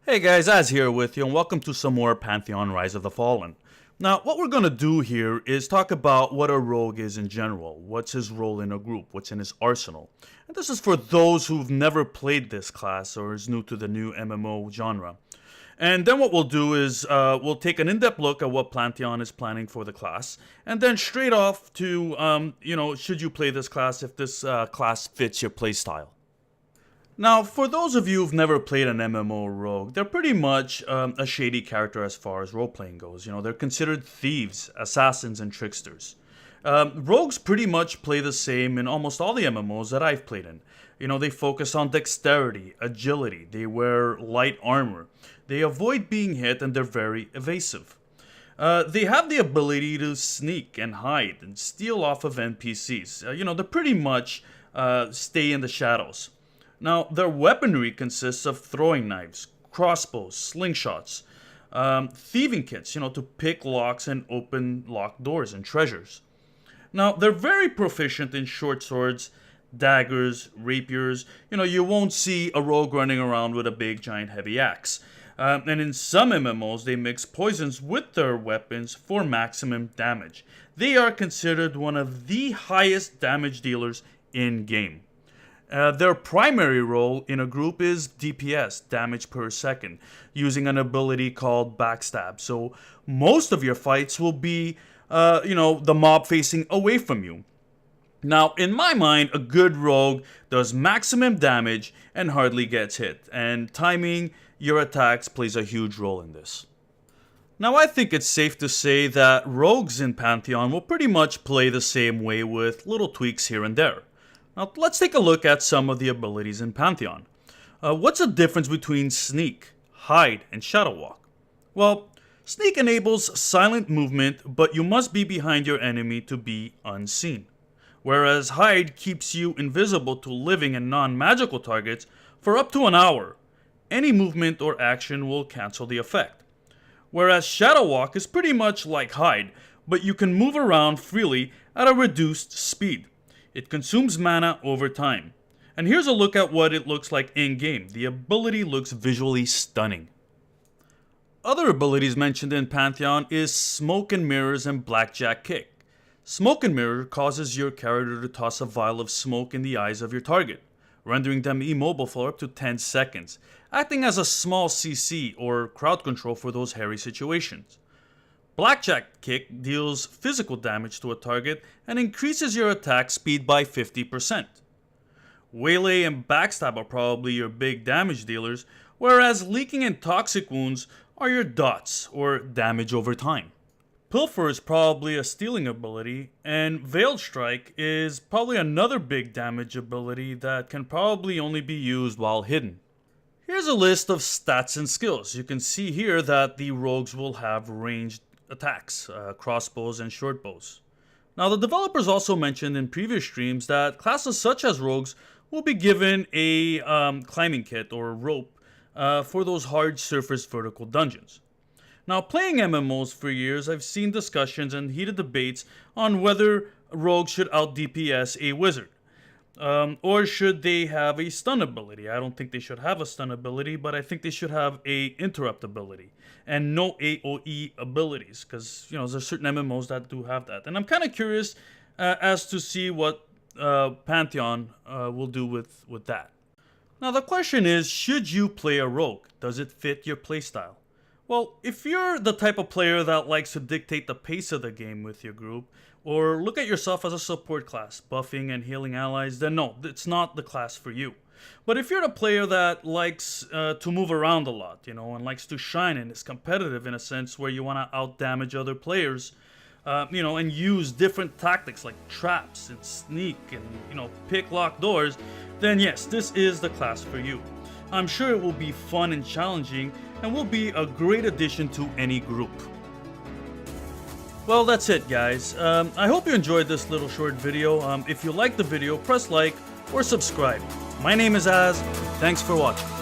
Hey guys, Az here with you, and welcome to some more Pantheon Rise of the Fallen. Now, what we're going to do here is talk about what a rogue is in general. What's his role in a group? What's in his arsenal? And this is for those who've never played this class or is new to the new MMO genre. And then what we'll do is we'll take an in-depth look at what Pantheon is planning for the class, and then straight off to, should you play this class if this class fits your playstyle. Now, for those of you who've never played an MMO rogue, they're pretty much a shady character as far as role-playing goes. You know, they're considered thieves, assassins, and tricksters. Rogues pretty much play the same in almost all the MMOs that I've played in. You know, they focus on dexterity, agility, they wear light armor, they avoid being hit, and they're very evasive. They have the ability to sneak and hide and steal off of NPCs. They pretty much stay in the shadows. Now, their weaponry consists of throwing knives, crossbows, slingshots, thieving kits, to pick locks and open locked doors and treasures. Now, they're very proficient in short swords, daggers, rapiers. You won't see a rogue running around with a big, giant, heavy axe. And in some MMOs, they mix poisons with their weapons for maximum damage. They are considered one of the highest damage dealers in-game. Their primary role in a group is DPS, damage per second, using an ability called backstab. So most of your fights will be, the mob facing away from you. Now, in my mind, a good rogue does maximum damage and hardly gets hit, and timing your attacks plays a huge role in this. Now, I think it's safe to say that rogues in Pantheon will pretty much play the same way with little tweaks here and there. Now, let's take a look at some of the abilities in Pantheon. What's the difference between Sneak, Hide, and Shadow Walk? Well, Sneak enables silent movement, but you must be behind your enemy to be unseen. Whereas Hide keeps you invisible to living and non-magical targets for up to an hour. Any movement or action will cancel the effect. Whereas Shadow Walk is pretty much like Hide, but you can move around freely at a reduced speed. It consumes mana over time. And here's a look at what it looks like in-game. The ability looks visually stunning. Other abilities mentioned in Pantheon is Smoke and Mirrors and Blackjack Kick. Smoke and Mirror causes your character to toss a vial of smoke in the eyes of your target, rendering them immobile for up to 10 seconds, acting as a small CC or crowd control for those hairy situations. Blackjack Kick deals physical damage to a target and increases your attack speed by 50%. Waylay and Backstab are probably your big damage dealers, whereas Leaking and Toxic Wounds are your dots, or damage over time. Pilfer is probably a stealing ability, and Veiled Strike is probably another big damage ability that can probably only be used while hidden. Here's a list of stats and skills. You can see here that the rogues will have ranged attacks, crossbows, and short bows. Now, the developers also mentioned in previous streams that classes such as rogues will be given a climbing kit or rope for those hard surface vertical dungeons. Now, playing MMOs for years, I've seen discussions and heated debates on whether rogues should out DPS a wizard. Or should they have a stun ability? I don't think they should have a stun ability, but I think they should have a interrupt ability and no AoE abilities, because there's certain MMOs that do have that. And I'm kind of curious as to see what Pantheon will do with that. Now, the question is, should you play a rogue? Does it fit your playstyle? Well, if you're the type of player that likes to dictate the pace of the game with your group, or look at yourself as a support class, buffing and healing allies, then no, it's not the class for you. But if you're the player that likes to move around a lot, and likes to shine and is competitive in a sense where you want to out-damage other players, and use different tactics like traps and sneak and, pick locked doors, then yes, this is the class for you. I'm sure it will be fun and challenging and will be a great addition to any group. Well, that's it, guys. I hope you enjoyed this little short video. If you liked the video, press like or subscribe. My name is Az. Thanks for watching.